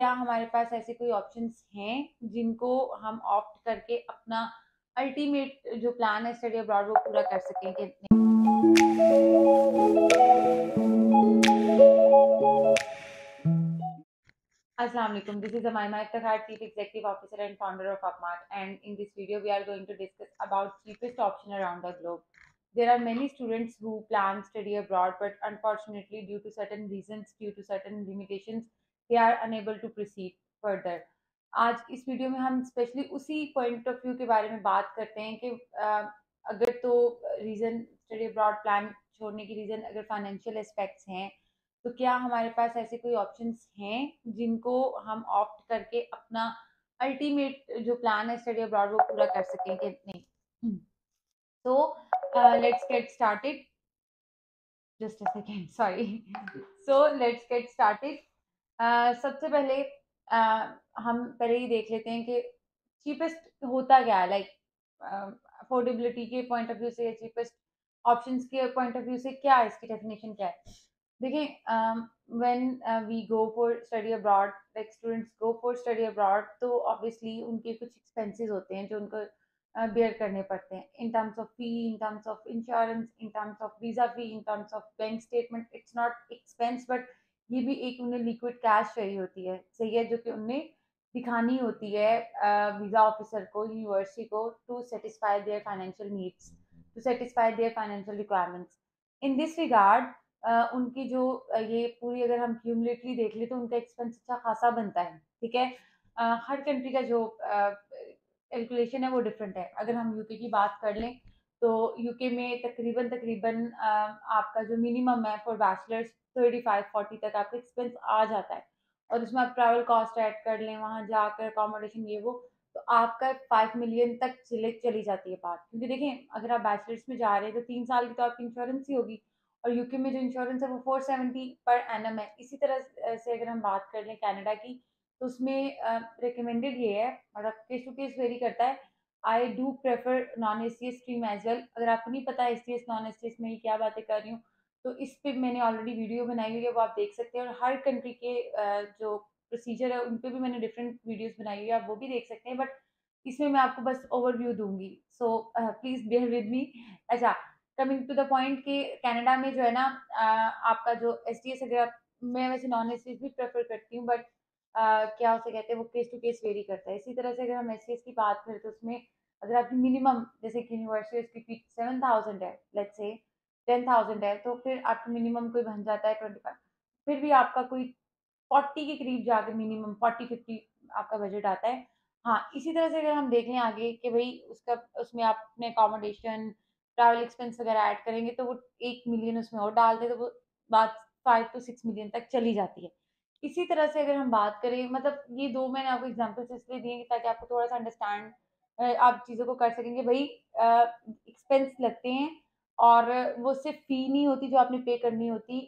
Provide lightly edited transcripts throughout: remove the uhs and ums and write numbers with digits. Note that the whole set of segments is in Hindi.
क्या हमारे पास ऐसे कोई ऑप्शंस हैं जिनको हम ऑप्ट करके अपना अल्टीमेट जो प्लान है स्टडी अब्रॉड वो पूरा कर सकें कि Assalamu alaikum. This is Amaima Iftikhar, Chief Executive Officer and founder of Upmart. And in this video, we are going to discuss about cheapest option around the globe. There are many students who plan study abroad, but unfortunately, due to certain reasons, due to certain limitations, they are unable to proceed further. आज इस वीडियो में हम स्पेशली उसी पॉइंट ऑफ व्यू के बारे में बात करते हैं कि अगर तो रीज़न स्टडी अब्रॉड प्लान छोड़ने की रीज़न अगर फाइनेंशियल एस्पेक्ट्स हैं तो क्या हमारे पास ऐसे कोई ऑप्शंस हैं जिनको हम ऑप्ट करके अपना अल्टीमेट जो प्लान है स्टडी अब्रॉड वो पूरा कर सकें कि नहीं। तो let's get started. Just a second, sorry. So let's get started. सबसे पहले हम पहले ही देख लेते हैं कि चीपेस्ट होता क्या है, लाइक अफोर्डेबिलिटी के पॉइंट ऑफ व्यू से या चीपेस्ट ऑप्शंस के पॉइंट ऑफ व्यू से क्या है, इसकी डेफिनेशन क्या है। देखिए, when we go for study abroad, like students go for study abroad, तो ऑब्वियसली उनके कुछ एक्सपेंसेस होते हैं जो उनको बेयर करने पड़ते हैं in terms of fee, in terms of insurance, in terms of visa fee, in terms of bank statement. It's not expense but ये भी एक उन्हें लिक्विड कैश चाहिए होती है, सही है, जो कि उन्हें दिखानी होती है वीज़ा ऑफिसर को, यूनिवर्सिटी को, to satisfy their financial needs, to satisfy their financial requirements. In this regard उनकी जो ये पूरी अगर हम क्यूमुलेटली देख लें तो उनका एक्सपेंस अच्छा खासा बनता है, ठीक है। हर कंट्री का जो कैलकुलेशन है वो डिफरेंट है। अगर हम यूके की बात कर लें तो यूके में तकरीबन तकरीबन आपका जो मिनिमम है फॉर बैचलर्स 35-40 तक आपका एक्सपेंस आ जाता है, और उसमें आप ट्रैवल कॉस्ट ऐड कर लें, वहाँ जाकर अकोमोडेशन ये वो, तो आपका 5 मिलियन तक चली जाती है बात। क्योंकि देखें, अगर आप बैचलर्स में जा रहे हैं तो 3 साल की तो आपकी इंश्योरेंस ही होगी, और यूके में जो इंश्योरेंस है वो 470 पर एनम है। इसी तरह से अगर हम बात कर लें कनाडा की, तो उसमें रिकमेंडेड ये है, मतलब केस टू केस वेरी करता है। I do prefer non S C S stream as well. अगर आपको नहीं पता S C S non S C S में ही क्या बातें कर रही हूँ, तो इस पे मैंने ऑलरेडी वीडियो बनाई हुई है, वो आप देख सकते हैं। और हर कंट्री के जो प्रोसीजर है उन पे भी मैंने डिफरेंट वीडियोस बनाई हुई है, आप वो भी देख सकते हैं। बट इसमें मैं आपको बस ओवरव्यू दूंगी, so please bear with me. अच्छा, कमिंग टू द पॉइंट कि कनाडा में जो है ना, आपका जो एस डी एस, अगर आप, मैं वैसे नॉन एस सी एस भी प्रेफर करती हूँ, बट क्या उसे कहते हैं, वो केस टू केस वेरी करता है। इसी तरह से अगर हम एस सी एस की बात करें तो उसमें अगर आपकी मिनिमम, जैसे कि यूनिवर्सिटी उसकी फीस 7,000 है, लेट्स से 10,000 है, तो फिर आपका मिनिमम कोई बन जाता है 25, फिर भी आपका कोई 40 के करीब जाकर मिनिमम 40-50 आपका बजट आता है। हाँ, इसी तरह से अगर हम देख लें आगे कि भाई उसका, उसमें आप अपने अकोमोडेशन, ट्रैवल एक्सपेंस वगैरह ऐड करेंगे तो वो 1 मिलियन उसमें और डाल दें तो वो बात 5 to 6 मिलियन तक चली जाती है। इसी तरह से अगर हम बात करें, मतलब ये 2 मैंने आपको एग्ज़ाम्पल्स इसलिए दिए कि ताकि आपको थोड़ा-सा अंडरस्टैंड आप चीज़ों को कर सकेंगे। भई एक्सपेंस लगते हैं, और वो सिर्फ़ फ़ी नहीं होती जो आपने पे करनी होती।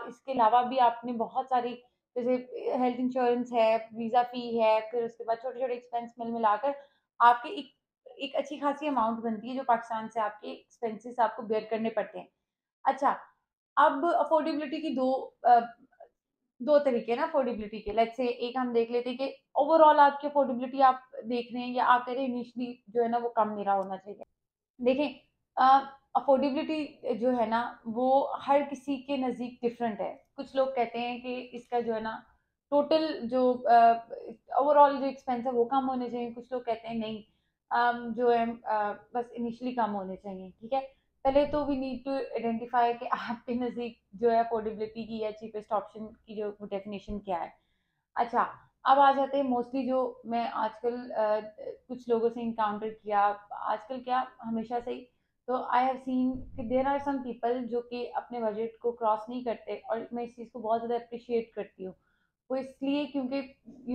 इसके अलावा भी आपने बहुत सारी, जैसे हेल्थ इंश्योरेंस है, वीज़ा फ़ी है, फिर उसके बाद छोटे-छोटे एक्सपेंस मिलाकर आपकी एक एक अच्छी खासी अमाउंट बनती है जो पाकिस्तान से आपके एक्सपेंसेस आपको बेयर करने पड़ते हैं। अच्छा, अब अफोर्डेबिलिटी की 2 तरीके हैं ना अफोर्डेबिलिटी के। लेट्स से एक हम देख लेते हैं कि ओवरऑल आपकी अफोर्डेबिलिटी आप देख रहे हैं, या आप कह रहे हैं इनिशियली जो है ना वो कम मेरा होना चाहिए। देखें, अफोर्डेबिलिटी जो है ना वो हर किसी के नज़दीक डिफरेंट है। कुछ लोग कहते हैं कि इसका जो है ना टोटल जो ओवरऑल जो एक्सपेंस है वो कम होने चाहिए। कुछ लोग कहते हैं नहीं, जो है बस इनिशियली कम होने चाहिए, ठीक है। पहले तो वी नीड टू आइडेंटिफाई कि आपके नज़दीक जो है अफोर्डेबिलिटी की या चीपेस्ट ऑप्शन की जो डेफिनेशन क्या है। अच्छा, अब आ जाते हैं मोस्टली जो मैं आजकल कुछ लोगों से इनकाउंटर किया, आजकल क्या हमेशा से ही, तो आई हैव सीन कि देयर आर सम पीपल जो कि अपने बजट को क्रॉस नहीं करते, और मैं इस चीज़ को बहुत ज़्यादा अप्रिशिएट करती हूँ। वो इसलिए क्योंकि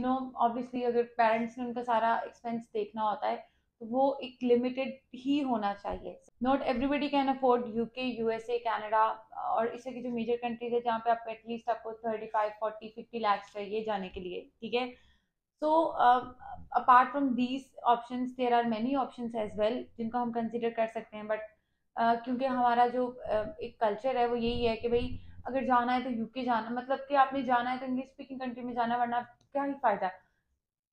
ऑब्वियसली अगर पेरेंट्स ने उनका सारा एक्सपेंस देखना होता है तो वो एक लिमिटेड ही होना चाहिए। Not everybody can afford UK, USA, Canada, और इस तरह की जो मेजर कंट्रीज है जहाँ पे आपको एटलीस्ट आपको 35, 40, 50 लाख चाहिए जाने के लिए, ठीक है। So apart from these options there are many options as well जिनको हम कंसिडर कर सकते हैं, बट क्योंकि हमारा जो एक कल्चर है वो यही है कि भाई अगर जाना है तो यूके जाना, मतलब कि आपने जाना है तो इंग्लिश स्पीकिंग कंट्री में जाना, वरना क्या ही फायदा।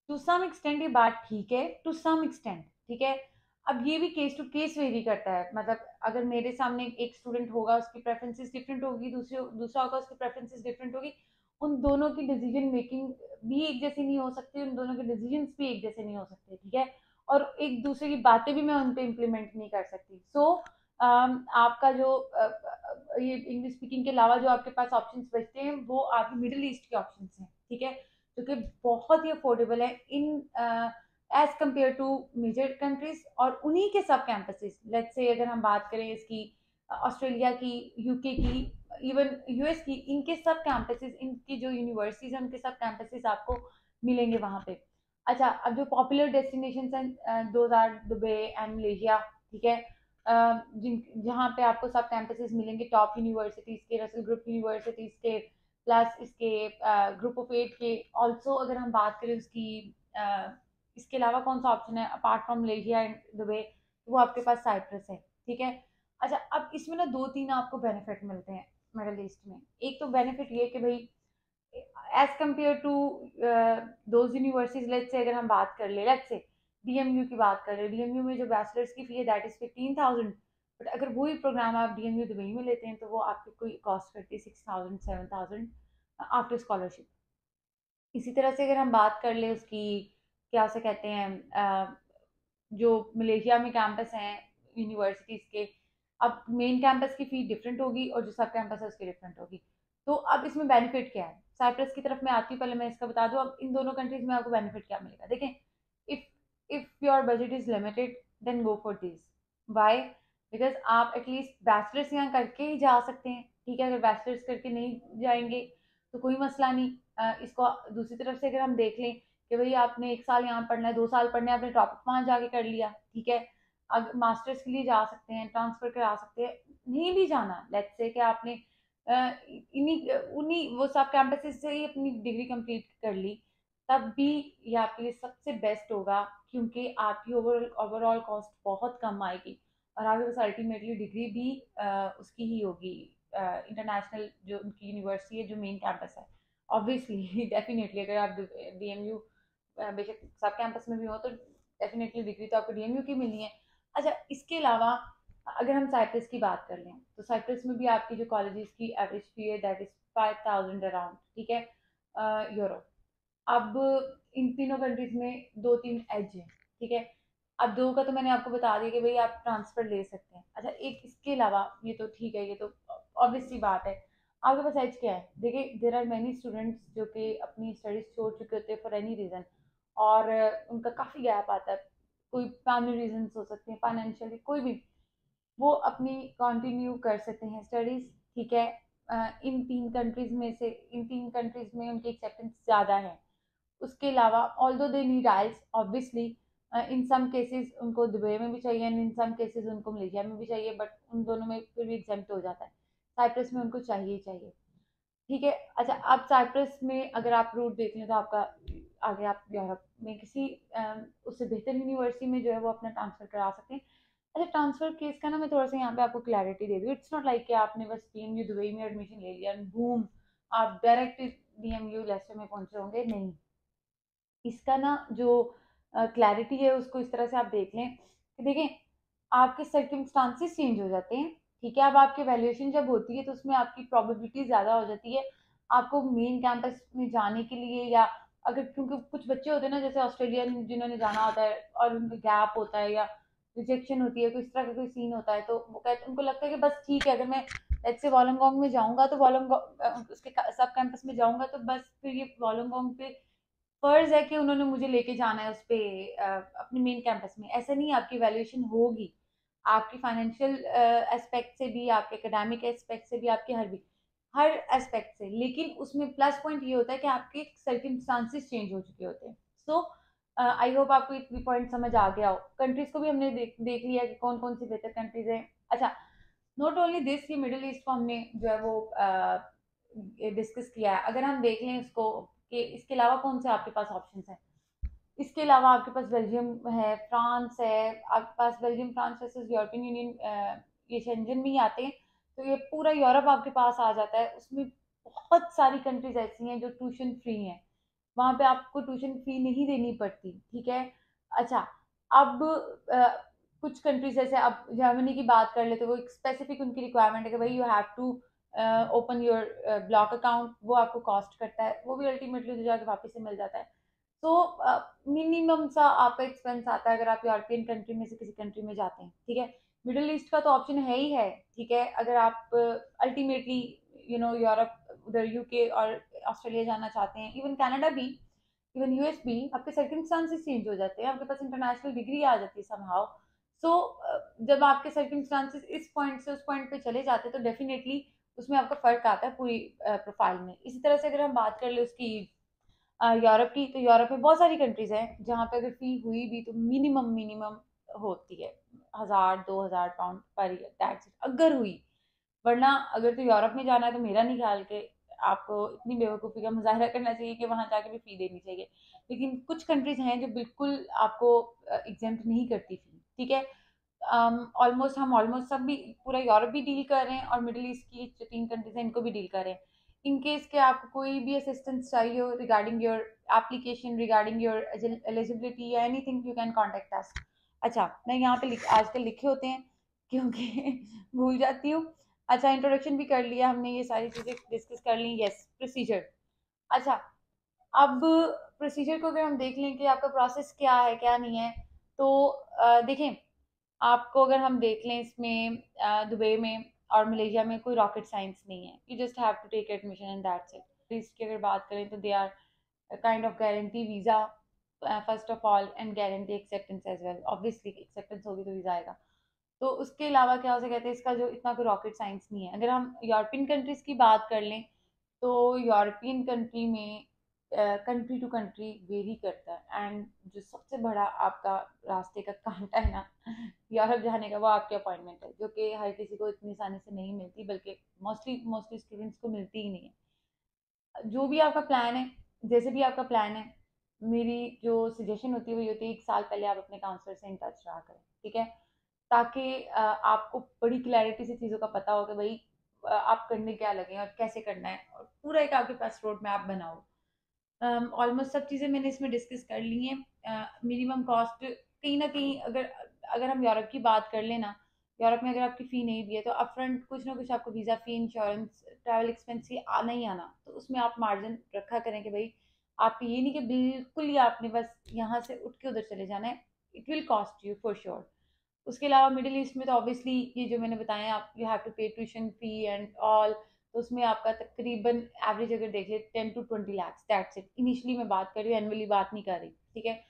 टू सम एक्सटेंड ये बात ठीक है, टू सम एक्सटेंड ठीक है। अब ये भी केस टू केस वेरी करता है, मतलब अगर मेरे सामने एक स्टूडेंट होगा, उसकी प्रेफरेंसेस डिफरेंट होगी, दूसरा होगा, उसकी प्रेफरेंसेस डिफरेंट होगी। उन दोनों की डिसीजन मेकिंग भी एक जैसी नहीं हो सकती, उन दोनों के डिसीजंस भी एक जैसे नहीं हो सकते, ठीक है। और एक दूसरे की बातें भी मैं उन पे इम्प्लीमेंट नहीं कर सकती। सो आपका जो ये इंग्लिश स्पीकिंग के अलावा जो आपके पास ऑप्शंस बचते हैं वो आपके मिडिल ईस्ट के ऑप्शंस हैं, ठीक है, जो कि बहुत ही अफोर्डेबल है in as compare to major countries. और उन्हीं के सब कैंपसेस, लेट्स से अगर हम बात करें इसकी ऑस्ट्रेलिया की, यूके की, इवन यूएस की, इनके सब कैंपसेस, इनकी जो यूनिवर्सिटीज हैं उनके सब कैंपसेस आपको मिलेंगे वहाँ पे। अच्छा, अब जो पॉपुलर डेस्टिनेशन हैं those are Dubai and Malaysia, ठीक है, जिन जहाँ पे आपको सब कैंपसेस मिलेंगे टॉप यूनिवर्सिटीज के, रसल ग्रुप यूनिवर्सिटीज के, प्लस इसके ग्रुप ऑफ 8 के। ऑल्सो अगर हम बात करें उसकी इसके अलावा कौन सा ऑप्शन है apart from Malaysia and Dubai, वो आपके पास साइप्रस है, ठीक है। अच्छा, अब इसमें ना दो तीन आपको बेनिफिट मिलते हैं मिडल ईस्ट में। एक तो बेनिफिट ये कि भाई as compare to those universities, let's say अगर हम बात कर ले, लेट्स से डीएमयू की बात कर रहे हैं, डीएमयू में जो बैचलर्स की फी है दैट इज 15,000। बट अगर वही प्रोग्राम आप डीएमयू दुबई में लेते हैं तो वो आपके कोई कॉस्ट करती है 6,000 7,000 आफ्टर स्कॉलरशिप। इसी तरह से अगर हम बात कर ले उसकी, क्या से कहते हैं, जो मलेशिया में कैंपस हैं यूनिवर्सिटीज़ के, अब मेन कैंपस की फ़ी डिफरेंट होगी और जो सब कैंपस है उसकी डिफरेंट होगी। तो अब इसमें बेनिफिट क्या है, साइप्रस की तरफ मैं आती हूँ, पहले मैं इसका बता दूँ अब इन दोनों कंट्रीज में आपको बेनिफिट क्या मिलेगा। देखें, if if your budget is limited then go for this. Why? Because आप एटलीस्ट बैचलर्स यहाँ करके ही जा सकते हैं, ठीक है। अगर बैचलर्स करके नहीं जाएंगे तो कोई मसला नहीं। इसको दूसरी तरफ से अगर हम देख लें कि भाई आपने 1 साल यहाँ पढ़ना है, 2 साल पढ़ना है, आपने टॉप वहाँ जाके कर लिया, ठीक है। अब मास्टर्स के लिए जा सकते हैं, ट्रांसफर करा सकते हैं। नहीं भी जाना, लेट्स से कि आपने इन्हीं उन्हीं वो सब कैंपसेस से ही अपनी डिग्री कंप्लीट कर ली, तब भी ये आपके लिए सबसे बेस्ट होगा, क्योंकि आपकी ओवरऑल कॉस्ट बहुत कम आएगी और आपके पास अल्टीमेटली डिग्री भी उसकी ही होगी, इंटरनेशनल जो उनकी यूनिवर्सिटी है, जो मेन कैंपस है। ऑब्वियसली डेफिनेटली अगर आप डीएमयू बेशक सब कैंपस में भी हो तो डेफिनेटली डिग्री तो आपको डीएमयू की मिलनी है। अच्छा, इसके अलावा अगर हम साइप्रस की बात कर लें तो साइप्रस में भी आपकी जो कॉलेजेस की एवरेज फी है दैट इज 5,000 अराउंड, ठीक है, यूरो। अब इन तीनों कंट्रीज में दो तीन एज है, ठीक है। अब दो का तो मैंने आपको बता दिया कि भाई आप ट्रांसफर ले सकते हैं। अच्छा, एक इसके अलावा, ये तो ठीक है, ये तो ऑब्वियस सी बात है, आपके पास एज क्या है। देखिए, देर आर मैनी स्टूडेंट्स जो कि अपनी स्टडीज छोड़ चुके होते हैं फॉर एनी रीज़न, और उनका काफ़ी गैप आता है। कोई फैमिली रीजंस हो सकते हैं, फाइनेंशियली, कोई भी, वो अपनी कंटिन्यू कर सकते हैं स्टडीज, ठीक है। इन तीन कंट्रीज में उनकी एक्सेप्टेंस ज़्यादा है। उसके अलावा although they need IELTS obviously, in some cases उनको दुबई में भी चाहिए एंड इन सम केसेस उनको मलेशिया में भी चाहिए, बट उन दोनों में फिर भी एग्जाम्प्ट हो जाता है। साइप्रस में उनको चाहिए ही चाहिए, ठीक है। अच्छा, आप साइप्रस में अगर आप रूट देख लें तो आपका आगे आप यूरोप में किसी उससे बेहतर यूनिवर्सिटी में जो है वो अपना ट्रांसफर करा सकते हैं। अच्छा, ट्रांसफर केस का ना मैं थोड़ा सा यहाँ पे आपको क्लैरिटी दे दूँ। इट्स नॉट लाइक कि आपने बस डीएमयू दुबई में एडमिशन ले लिया एंड बूम आप डायरेक्ट डीएमयू लेस्टर में पहुंचे होंगे, नहीं। इसका ना जो क्लैरिटी है उसको इस तरह से आप देख लें कि देखें, आपके सर्कमस्टांसिस चेंज हो जाते हैं, ठीक है। अब आपकी वैल्यूएशन जब होती है तो उसमें आपकी प्रोबेबिलिटी ज़्यादा हो जाती है आपको मेन कैंपस में जाने के लिए, या अगर, क्योंकि कुछ बच्चे होते हैं ना जैसे ऑस्ट्रेलियन जिन्होंने जाना होता है और उनका गैप होता है या रिजेक्शन होती है, कोई इस तरह का कोई सीन होता है, तो वो कहते, उनको लगता है कि बस ठीक है, अगर मैं लेट्स से वॉलंगोंग में जाऊंगा तो वॉलंगोंग उसके सब कैंपस में जाऊंगा तो बस फिर ये वॉलंगोंग पे फर्ज है कि उन्होंने मुझे लेके जाना है उस पे अपने मेन कैंपस में। ऐसा नहीं, आपकी वैल्यूएशन होगी आपकी फाइनेंशियल एस्पेक्ट से भी, आपके एकेडमिक एस्पेक्ट से भी, आपके हर एस्पेक्ट से, लेकिन उसमें प्लस पॉइंट ये होता है कि आपके सर्कमस्टांसिस चेंज हो चुके होते हैं। सो आई होप आपको ये पॉइंट समझ आ गया हो। कंट्रीज को भी हमने देख लिया कि कौन कौन सी बेहतर कंट्रीज हैं। अच्छा, नॉट ओनली दिस, ये मिडिल ईस्ट को हमने जो है वो डिस्कस किया है। अगर हम देख लें इसको कि इसके अलावा कौन से आपके पास ऑप्शंस हैं, इसके अलावा आपके पास बेल्जियम है, फ्रांस है। आपके पास बेल्जियम, फ्रांस जैसे यूरोपियन यूनियन, ये शेंजन में ही आते हैं, तो ये पूरा यूरोप आपके पास आ जाता है। उसमें बहुत सारी कंट्रीज ऐसी हैं जो ट्यूशन फ्री हैं, वहाँ पे आपको ट्यूशन फी नहीं देनी पड़ती, ठीक है। अच्छा, अब कुछ कंट्रीज जैसे अब जर्मनी की बात कर ले तो वो एक स्पेसिफिक उनकी रिक्वायरमेंट है कि भाई you have to open your block account, वो आपको कॉस्ट करता है, वो भी अल्टीमेटली तो जाके वापस से मिल जाता है। तो मिनिमम सा आपका एक्सपेंस आता है अगर आप यूरोपियन कंट्री में से किसी कंट्री में जाते हैं, ठीक है। मिडिल ईस्ट का तो ऑप्शन है ही है, ठीक है। अगर आप अल्टीमेटली यूरोप उधर यूके और ऑस्ट्रेलिया जाना चाहते हैं, इवन कनाडा भी, इवन यूएस भी, आपके सर्कमस्टांसेस चेंज हो जाते हैं, आपके पास इंटरनेशनल डिग्री आ जाती है समहाउ। सो जब आपके सर्कमस्टांसेस इस पॉइंट से उस पॉइंट पे चले जाते हैं तो डेफिनेटली उसमें आपका फर्क आता है पूरी प्रोफाइल में। इसी तरह से अगर हम बात कर ले उसकी यूरोप की, तो यूरोप में बहुत सारी कंट्रीज हैं जहाँ पे अगर फी हुई भी तो मिनिमम मिनिमम होती है 1000-2000 pound per year, that's it, अगर हुई। वरना अगर तो यूरोप में जाना है तो मेरा नहीं ख्याल कि आपको इतनी बेवकूफ़ी का मुजाहरा करना चाहिए कि वहाँ जाके भी फ़ी देनी चाहिए। लेकिन कुछ कंट्रीज़ हैं जो बिल्कुल आपको एग्जेम्प्ट नहीं करती फ़ी, ठीक है। ऑलमोस्ट हम ऑलमोस्ट सब भी पूरा यूरोप भी डील कर रहे हैं और मिडिल ईस्ट की जो 3 कंट्रीज़ हैं इनको भी डील कर रहे हैं। इन केस के आपको कोई भी असिस्टेंस चाहिए हो regarding your application, regarding your eligibility या anything, you can contact us. अच्छा, मैं यहाँ पे आजकल लिखे होते हैं क्योंकि भूल जाती हूँ। अच्छा, इंट्रोडक्शन भी कर लिया हमने, ये सारी चीज़ें डिस्कस कर ली। Yes, procedure. अच्छा, अब प्रोसीजर को अगर हम देख लें कि आपका प्रोसेस क्या है क्या नहीं है, तो देखें, आपको अगर हम देख लें इसमें दुबई में और मलेशिया में कोई रॉकेट साइंस नहीं है, you just have to take admission and that's it. इसकी अगर बात करें तो they are kind of guarantee visa first of all, and guarantee acceptance as well. Obviously acceptance होगी तो वीज़ा आएगा। तो उसके अलावा क्या हो कहते हैं, इसका जो इतना कोई रॉकेट साइंस नहीं है। अगर हम यूरोपियन कंट्रीज़ की बात कर लें तो यूरोपियन कंट्री में कंट्री टू कंट्री वेरी करता है, एंड जो सबसे बड़ा आपका रास्ते का कांटा है ना यूरोप जाने का, वो आपकी अपॉइंटमेंट है, जो कि हर किसी को इतनी आसानी से नहीं मिलती, बल्कि मोस्टली मोस्टली स्टूडेंट्स को मिलती ही नहीं है। जो भी आपका प्लान है, जैसे भी आपका प्लान है, मेरी जो सजेशन होती है वो ये होती है 1 साल पहले आप अपने काउंसलर से इन टच रहा करें, ठीक है। ताकि आपको बड़ी क्लैरिटी से चीज़ों का पता हो कि भाई आप करने क्या लगे और कैसे करना है, और पूरा एक आपके पास रोड मैप बनाओ। ऑलमोस्ट सब चीज़ें मैंने इसमें डिस्कस कर ली हैं। मिनिमम कॉस्ट कहीं ना कहीं, अगर अगर हम यूरोप की बात कर लेना, यूरोप में अगर आपकी फ़ी नहीं भी है तो अपफ्रंट कुछ ना कुछ आपको वीज़ा फ़ी, इंश्योरेंस, ट्रैवल एक्सपेंस ये आना ही आना, तो उसमें आप मार्जिन रखा करें कि भाई आप ये नहीं कि बिल्कुल ही आपने बस यहाँ से उठ के उधर चले जाना है, it will cost you for sure. उसके अलावा मिडिल ईस्ट में तो ऑब्वियसली ये जो मैंने बताया, आप यू हैव टू पे ट्यूशन फी एंड ऑल, तो उसमें आपका तकरीबन एवरेज अगर देख ले 10 to 20 lakhs, that's it. Initially मैं बात कर रही हूँ, एनुअली बात नहीं कर रही, ठीक है।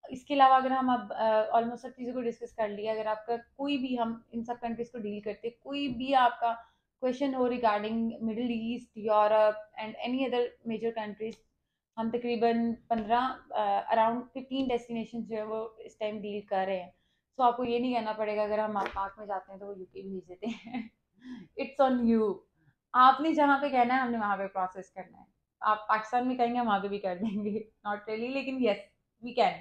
इसके अलावा अगर हम अब ऑलमोस्ट सब चीज़ों को डिस्कस कर लिया, अगर आपका कोई भी, हम इन सब कंट्रीज को डील करते, कोई भी आपका क्वेश्चन हो regarding Middle East, Europe and any other major countries, हम तकरीबन 15 अराउंड 15 डेस्टिनेशन जो है वो इस टाइम डील कर रहे हैं। तो आपको ये नहीं कहना पड़ेगा अगर हम पाक में जाते हैं तो वो यूके भेज देते हैं। It's on you. आपने जहाँ पे कहना है हमने वहाँ पे प्रोसेस करना है। आप पाकिस्तान में कहेंगे हम वहाँ पे भी कर देंगे, नॉट रियली, लेकिन यस वी कैन।